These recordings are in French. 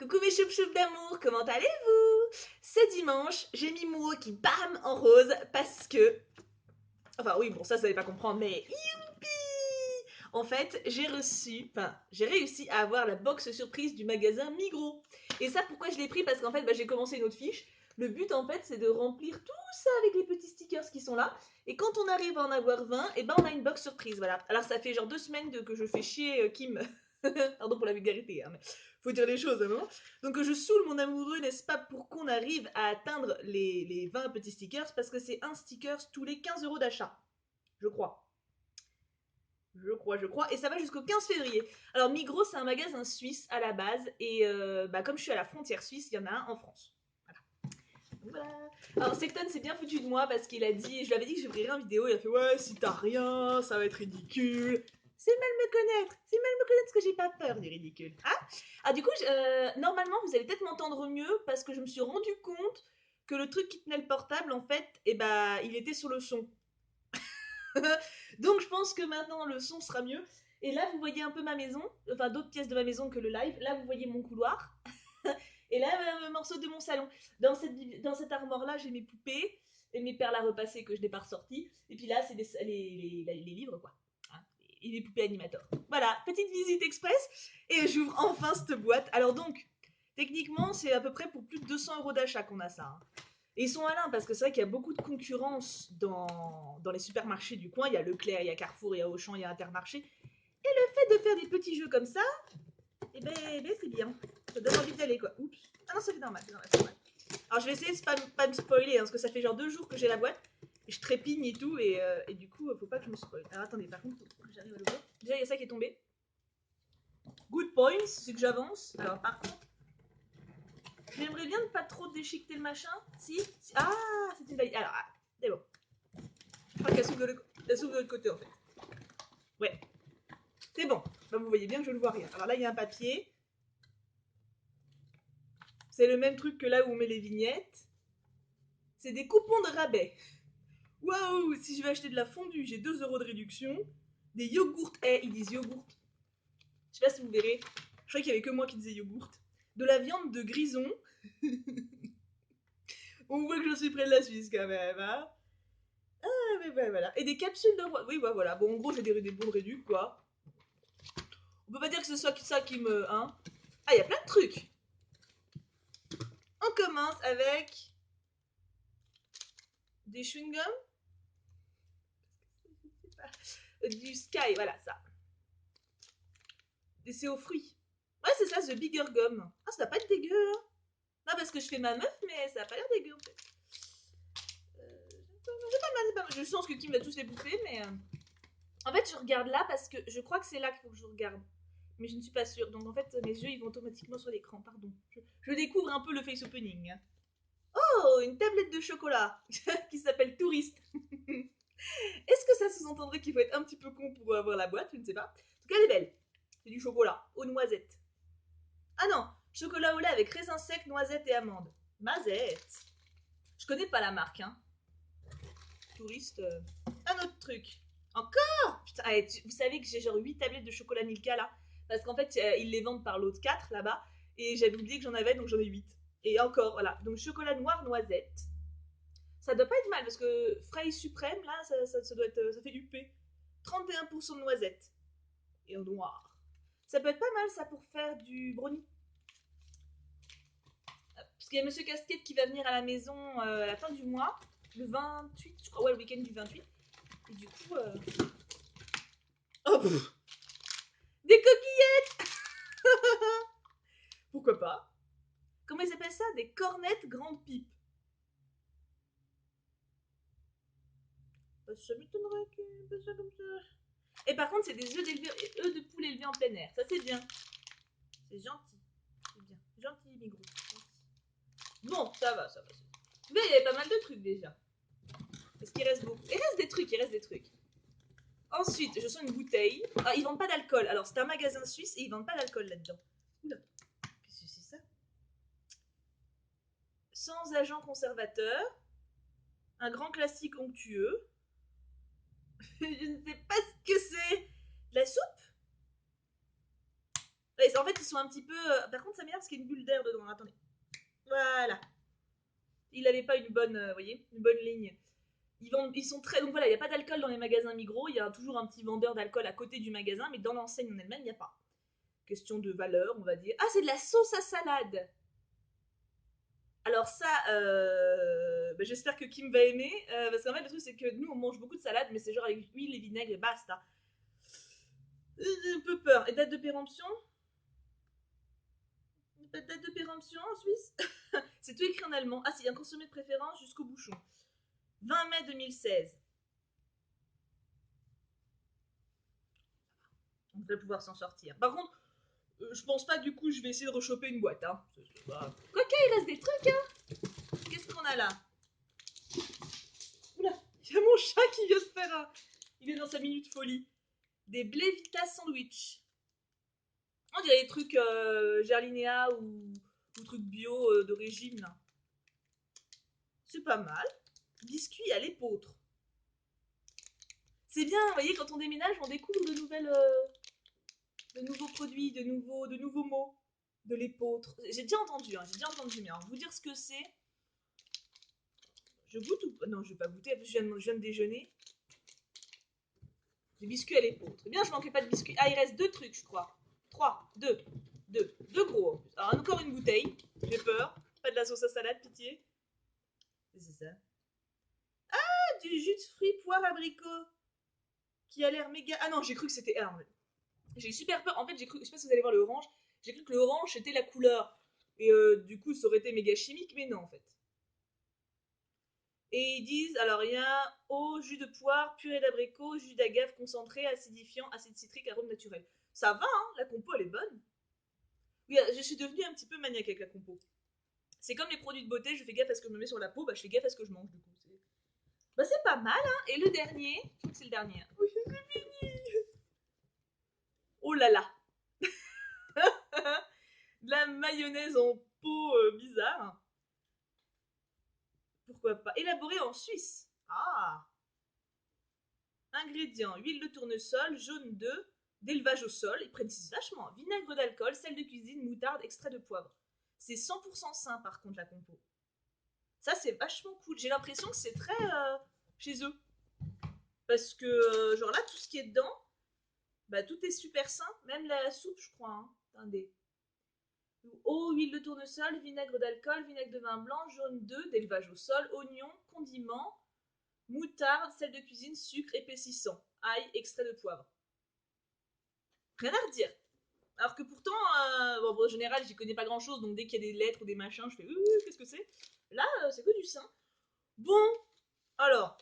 Coucou mes choup-choup d'amour, comment allez-vous? C'est dimanche, j'ai mis Mouro qui bam en rose parce que... Enfin oui, bon ça vous allez pas comprendre, mais youpi! En fait, j'ai réussi à avoir la box surprise du magasin Migros. Et ça, pourquoi je l'ai pris? Parce qu'en fait, j'ai commencé une autre fiche. Le but, en fait, c'est de remplir tout ça avec les petits stickers qui sont là. Et quand on arrive à en avoir 20, et ben on a une box surprise, voilà. Alors ça fait genre 2 semaines que je fais chier Kim. Pardon pour la vulgarité, hein, mais faut dire les choses, hein. Donc je saoule mon amoureux, n'est-ce pas, pour qu'on arrive à atteindre les 20 petits stickers, parce que c'est un sticker tous les 15 euros d'achat. Je crois. Et ça va jusqu'au 15 février. Alors Migros, c'est un magasin suisse à la base, et comme je suis à la frontière suisse, il y en a un en France. Voilà. Alors Secton s'est bien foutu de moi parce qu'il a dit, je lui avais dit que je ferais en vidéo, il a fait ouais, si t'as rien, ça va être ridicule. C'est mal me connaître, parce que j'ai pas peur du ridicule. Ah du coup, normalement vous allez peut-être m'entendre mieux parce que je me suis rendu compte que le truc qui tenait le portable, en fait, il était sur le son. Donc je pense que maintenant le son sera mieux. Et là vous voyez un peu ma maison, enfin d'autres pièces de ma maison que le live. Là vous voyez mon couloir. Et là un morceau de mon salon. Dans cette armoire là j'ai mes poupées et mes perles à repasser que je n'ai pas ressorties. Et puis là c'est les livres quoi. Hein, et les poupées animateurs. Voilà, petite visite express. Et j'ouvre enfin cette boîte. Alors donc, techniquement c'est à peu près pour plus de 200 euros d'achat qu'on a ça. Hein. Et ils sont malins parce que c'est vrai qu'il y a beaucoup de concurrence dans les supermarchés du coin. Il y a Leclerc, il y a Carrefour, il y a Auchan, il y a Intermarché. Et le fait de faire des petits jeux comme ça, c'est bien. Ça donne envie d'aller quoi. Oups. Ah non, c'est normal, c'est normal, c'est normal. Alors je vais essayer de pas me spoiler, hein, parce que ça fait genre 2 jours que j'ai la boîte. Et je trépigne et tout, et du coup, faut pas que je me spoil. Alors attendez, par contre, faut que j'arrive à l'ouvrir. Déjà, il y a ça qui est tombé. Good points, c'est que j'avance. Alors par contre, j'aimerais bien ne pas trop déchiqueter le machin. Si. Ah, c'est une valise. Alors, c'est bon. Je crois qu'elle s'ouvre de l'autre côté en fait. Ouais, c'est bon. Bah, vous voyez bien que je ne vois rien. Alors là, il y a un papier. C'est le même truc que là où on met les vignettes. C'est des coupons de rabais. Waouh, si je vais acheter de la fondue, j'ai 2 euros de réduction. Des yogourts. Ils disent yogourt. Je sais pas si vous verrez. Je croyais qu'il y avait que moi qui disais yogourt. De la viande de grison. On voit que je suis près de la Suisse quand même. Hein. Ah, mais ben, voilà. Et des capsules de roi. Oui, bah voilà. Bon, en gros, j'ai des bons réducs, quoi. On peut pas dire que ce soit ça qui me. Hein. Ah, il y a plein de trucs. On commence avec des chewing-gums. Du Sky, voilà ça. Et c'est aux fruits. Ouais, c'est ça, The Bigger Gum. Ah, ça va pas être dégueu, hein. Non, parce que je fais ma meuf, mais ça a pas l'air dégueu, en fait. C'est pas mal, c'est pas mal. Je sens que Kim va tous les bouffer, mais... En fait, je regarde là parce que je crois que c'est là qu'il faut que je regarde. Mais je ne suis pas sûre. Donc, en fait, mes yeux, ils vont automatiquement sur l'écran. Pardon. Je découvre un peu le face opening. Oh, une tablette de chocolat qui s'appelle Touriste. Est-ce que ça sous-entendrait qu'il faut être un petit peu con pour avoir la boîte? Je ne sais pas. En tout cas, elle est belle. C'est du chocolat aux noisettes. Ah non, chocolat au lait avec raisins secs, noisettes et amandes. Mazette. Je connais pas la marque, hein. Touriste. Un autre truc. Encore. Putain, allez, vous savez que j'ai genre 8 tablettes de chocolat Milka là. Parce qu'en fait, ils les vendent par l'autre 4 là-bas. Et j'avais oublié que j'en avais, donc j'en ai 8. Et encore, voilà. Donc chocolat noir, noisette. Ça doit pas être mal parce que Frey suprême là, ça doit être, ça fait UP. 31% de noisettes. Et en noir. Ça peut être pas mal ça pour faire du brownie. Parce qu'il y a Monsieur Casquette qui va venir à la maison à la fin du mois, le 28, je crois, ouais, le week-end du 28. Et du coup. Oh, des coquillettes. Pourquoi pas? Comment ils appellent ça? Des cornettes grande pipe. Ça m'étonnerait qu'ils fassent ça comme ça. Et par contre, c'est des œufs de poule élevés en plein air. Ça, c'est bien. C'est gentil. C'est bien. Gentil, Migrou. Gentil. Bon, ça va, ça va. Mais il y avait pas mal de trucs déjà. Parce qu'il reste beaucoup. Il reste des trucs. Ensuite, je sens une bouteille. Ah, ils vendent pas d'alcool. Alors, c'est un magasin suisse et ils vendent pas d'alcool là-dedans. Oula, qu'est-ce que c'est ça? Sans agent conservateur. Un grand classique onctueux. Je ne sais pas ce que c'est. De la soupe? Ouais, en fait, ils sont un petit peu. Par contre, ça m'énerve parce qu'il y a une bulle d'air dedans. Attendez. Voilà. Il n'avait pas une bonne, voyez, une bonne ligne. Ils sont très. Donc voilà, il n'y a pas d'alcool dans les magasins Migros. Il y a toujours un petit vendeur d'alcool à côté du magasin, mais dans l'enseigne en elle-même, il n'y a pas. Question de valeur, on va dire. Ah, c'est de la sauce à salade. Alors ça, j'espère que Kim va aimer, parce qu'en fait le truc c'est que nous on mange beaucoup de salade, mais c'est genre avec huile et vinaigre et basta. Un peu peur. Et date de péremption? Pas de date de péremption en Suisse? C'est tout écrit en allemand. Ah si, un consommé de préférence jusqu'au bouchon. 20 mai 2016. On devrait pouvoir s'en sortir. Par contre, je pense pas du coup je vais essayer de rechoper une boîte. Hein. Quoique, il reste des trucs, hein. Qu'est-ce qu'on a là? Oula, il y a mon chat qui vient se faire un... Il est dans sa minute folie. Des Blevita sandwich. On dirait des trucs Gerlinéa ou trucs bio de régime là. C'est pas mal. Biscuits à l'épeautre. C'est bien, vous voyez, quand on déménage, on découvre de nouveaux produits, de nouveaux mots. De l'épeautre. J'ai déjà entendu, hein, j'ai déjà entendu, mais alors vous dire ce que c'est. Je goûte ou pas? Non, je vais pas goûter, en plus je viens de déjeuner. Des biscuits à l'épeautre. Eh bien, je manquais pas de biscuits. Ah, il reste deux trucs, je crois. Trois, deux gros en plus. Alors, encore une bouteille. J'ai peur. Pas de la sauce à salade, pitié. C'est ça. Du jus de fruits poire abricot qui a l'air méga. Ah non, j'ai cru que c'était. Ah, j'ai eu super peur. En fait, j'ai cru. Je sais pas si vous allez voir le orange. J'ai cru que le orange c'était la couleur. Et du coup, ça aurait été méga chimique, mais non, en fait. Et ils disent alors, il y a eau, jus de poire, purée d'abricot, jus d'agave concentré, acidifiant, acide citrique, arôme naturel. Ça va, hein, la compo elle est bonne. Oui, je suis devenue un petit peu maniaque avec la compo. C'est comme les produits de beauté, je fais gaffe à ce que je me mets sur la peau, je fais gaffe à ce que je mange du coup. C'est pas mal, hein. Et le dernier, je crois que c'est le dernier. Oui, c'est fini. Oh là là. De la mayonnaise en pot bizarre. Pourquoi pas. Élaboré en Suisse. Ah. Ingrédients, huile de tournesol, jaune d'œuf, d'élevage au sol, ils précisent vachement. Vinaigre d'alcool, sel de cuisine, moutarde, extrait de poivre. C'est 100% sain par contre la compo. Ça c'est vachement cool. J'ai l'impression que c'est très chez eux. Parce que genre là tout ce qui est dedans, tout est super sain. Même la soupe je crois. Hein. Attendez. Eau, huile de tournesol, vinaigre d'alcool, vinaigre de vin blanc, jaune d'œuf, d'élevage au sol, oignons, condiments, moutarde, sel de cuisine, sucre épaississant, ail, extrait de poivre. Rien à redire. Alors que pourtant, en général, j'y connais pas grand chose, donc dès qu'il y a des lettres ou des machins, je fais qu'est-ce que c'est? Là, c'est que du sain. Bon, alors,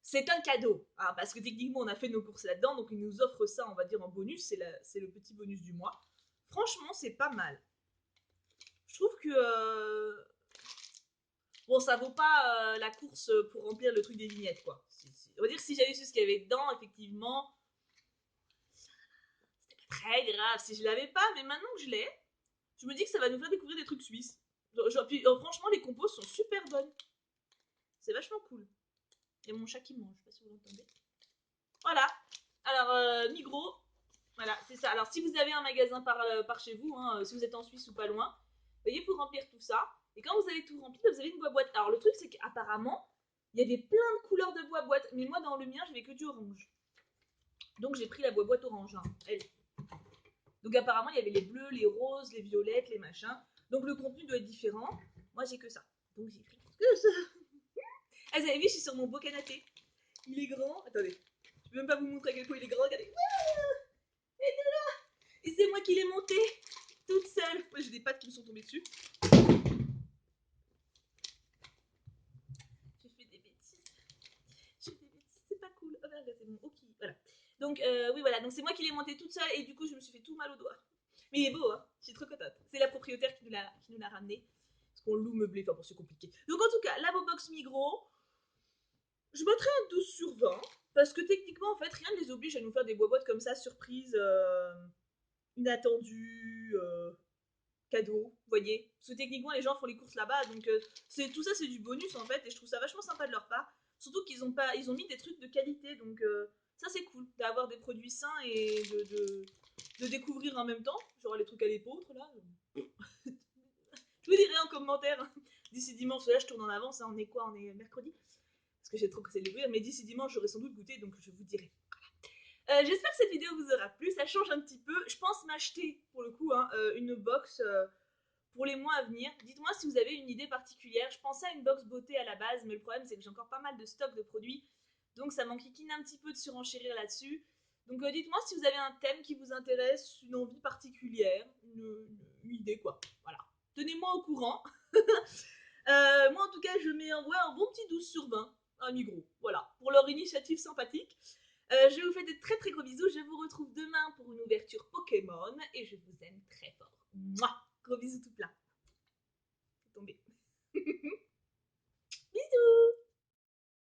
c'est un cadeau, hein, parce que techniquement, on a fait nos courses là-dedans, donc ils nous offrent ça, on va dire, en bonus, c'est le petit bonus du mois. Franchement, c'est pas mal. Je trouve que. Bon, ça vaut pas la course pour remplir le truc des vignettes, quoi. On va dire que si j'avais su ce qu'il y avait dedans, effectivement, très grave si je l'avais pas, mais maintenant que je l'ai, je me dis que ça va nous faire découvrir des trucs suisses. Puis, franchement, les compos sont super bonnes. C'est vachement cool. Il y a mon chat qui mange, je sais pas si vous l'entendez. Voilà. Alors, Migros, voilà, c'est ça. Alors, si vous avez un magasin par chez vous, hein, si vous êtes en Suisse ou pas loin, veuillez pour remplir tout ça. Et quand vous avez tout rempli, vous avez une boîte. Alors, le truc, c'est qu'apparemment, il y avait plein de couleurs de boîte. Mais moi, dans le mien, j'avais que du orange. Donc, j'ai pris la boîte orange. Hein, elle. Donc, apparemment, il y avait les bleus, les roses, les violettes, les machins. Donc, le contenu doit être différent. Moi, j'ai que ça. Donc, j'ai pris que ça. Ah, vous avez vu, je suis sur mon beau canapé. Il est grand. Attendez. Je peux même pas vous montrer à quel point il est grand. Regardez. Et c'est moi qui l'ai monté toute seule. Moi, j'ai des pattes qui me sont tombées dessus. J'ai fait des bêtises. J'ai fait des bêtises, c'est pas cool. Oh merde, c'est bon. Ok, voilà. Donc, oui, voilà. Donc, c'est moi qui l'ai monté toute seule et du coup, je me suis fait tout mal au doigt. Mais il est beau, hein. Je suis trop contente. C'est la propriétaire qui nous l'a ramené. Parce qu'on loue meublé. Enfin, bon, c'est compliqué. Donc, en tout cas, la Bobox Migros, je mettrais un 12 sur 20. Parce que techniquement, en fait, rien ne les oblige à nous faire des boîtes comme ça, surprise, inattendues, cadeau, vous voyez. Parce que techniquement, les gens font les courses là-bas, donc tout ça, c'est du bonus en fait, et je trouve ça vachement sympa de leur part. Surtout ils ont mis des trucs de qualité, donc ça c'est cool d'avoir des produits sains et de découvrir en même temps, genre les trucs à l'épeautre là. Je vous dirai en commentaire d'ici dimanche. Là, je tourne en avance. Hein, on est quoi? On est mercredi. Parce que j'ai trop pressé de l'ouvrir. Mais d'ici dimanche, j'aurai sans doute goûté. Donc, je vous dirai. J'espère que cette vidéo vous aura plu. Ça change un petit peu. Je pense m'acheter, pour le coup, hein, une box pour les mois à venir. Dites-moi si vous avez une idée particulière. Je pensais à une box beauté à la base. Mais le problème, c'est que j'ai encore pas mal de stock de produits. Donc, ça m'enquiquine un petit peu de surenchérir là-dessus. Donc, dites-moi si vous avez un thème qui vous intéresse, une envie particulière, une idée, quoi. Voilà. Tenez-moi au courant. Moi, en tout cas, je mets un bon petit 12/20 à Migros. Voilà, pour leur initiative sympathique. Je vous fais de très très gros bisous. Je vous retrouve demain pour une ouverture Pokémon. Et je vous aime très fort. Mouah, gros bisous tout plein. C'est tombé. Bisous.